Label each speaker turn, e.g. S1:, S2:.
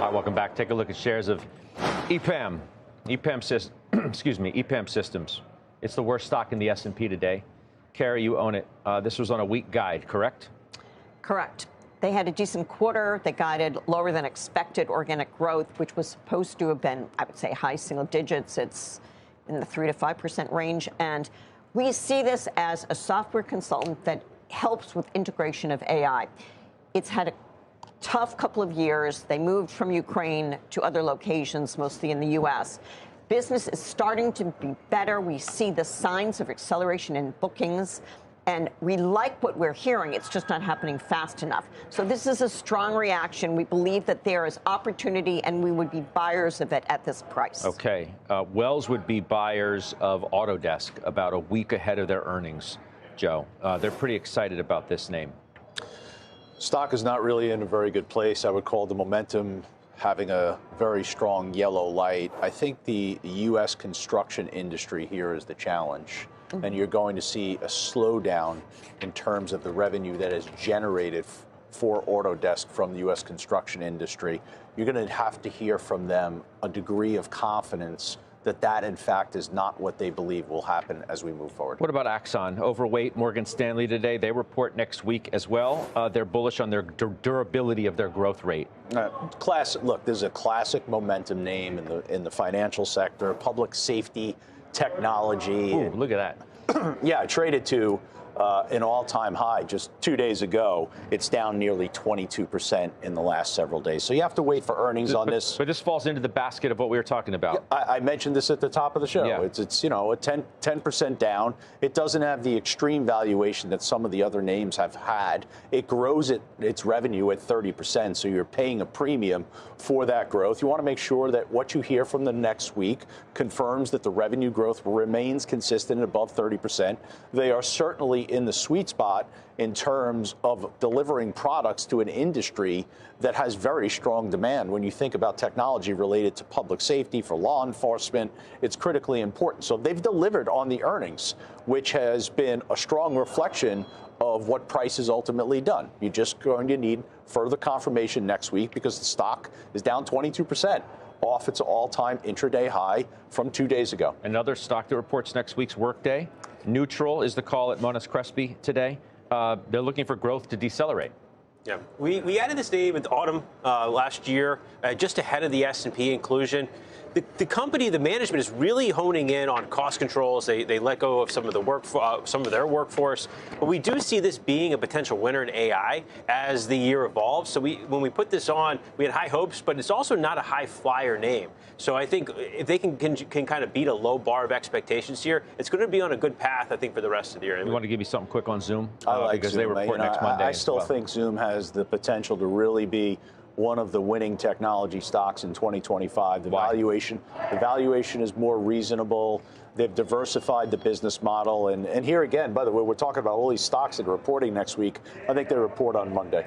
S1: Hi, welcome back. Take a look at shares of EPAM. EPAM Systems. It's the worst stock in the S&P today. Carrie, you own it. This was on a weak guide, correct?
S2: Correct. They had a decent quarter. They guided lower than expected organic growth, which was supposed to have been, I would say, high single digits. It's in the 3 to 5% range. And we see this as a software consultant that helps with integration of AI. It's had a tough couple of years. They moved from Ukraine to other locations, mostly in the U.S. Business is starting to be better. We see the signs of acceleration in bookings, and we like what we're hearing. It's just not happening fast enough. So this is a strong reaction. We believe that there is opportunity, and we would be buyers of it at this price.
S1: Okay. Wells would be buyers of Autodesk about a week ahead of their earnings, Joe. They're pretty excited about this name.
S3: Stock is not really in a very good place. I would call the momentum having a very strong yellow light. I think the U.S. construction industry here is the challenge. And you're going to see a slowdown in terms of the revenue that is generated for Autodesk from the U.S. construction industry. You're going to have to hear from them a degree of confidence that, in fact, is not what they believe will happen as we move forward.
S1: What about Axon? Overweight, Morgan Stanley today. They report next week as well. They're bullish on their durability of their growth rate.
S3: Look, this is a classic momentum name in the financial sector, public safety, technology.
S1: Ooh, look at that.
S3: Yeah, I traded to an all-time high just 2 days ago. It's down nearly 22% in the last several days. So you have to wait for earnings on this.
S1: But this falls into the basket of what we were talking about.
S3: I mentioned this at the top of the show.
S1: Yeah.
S3: It's a 10% down. It doesn't have the extreme valuation that some of the other names have had. It grows its revenue at 30%, so you're paying a premium for that growth. You want to make sure that what you hear from them next week confirms that the revenue growth remains consistent at above 30%. They are certainly in the sweet spot in terms of delivering products to an industry that has very strong demand. When you think about technology related to public safety, for law enforcement, it's critically important. So they've delivered on the earnings, which has been a strong reflection of what price is ultimately done. You're just going to need further confirmation next week because the stock is down 22%. Off its all-time intraday high from 2 days ago.
S1: Another stock that reports next week's Workday. Neutral is the call at Monness Crespi today. They're looking for growth to decelerate.
S4: Yeah, we added this name in the autumn last year, just ahead of the S&P inclusion. The company, the management is really honing in on cost controls. They let go of some of their workforce, but we do see this being a potential winner in AI as the year evolves. So when we put this on, we had high hopes, but it's also not a high flyer name. So I think if they can kind of beat a low bar of expectations here, it's going to be on a good path, I think, for the rest of the year.
S1: We want to give you something quick on Zoom because
S3: Zoom.
S1: they report next Monday.
S3: I still think Zoom has the potential to really be one of the winning technology stocks in 2025. The valuation is more reasonable. They've diversified the business model. And here again, by the way, we're talking about all these stocks that are reporting next week. I think they report on Monday.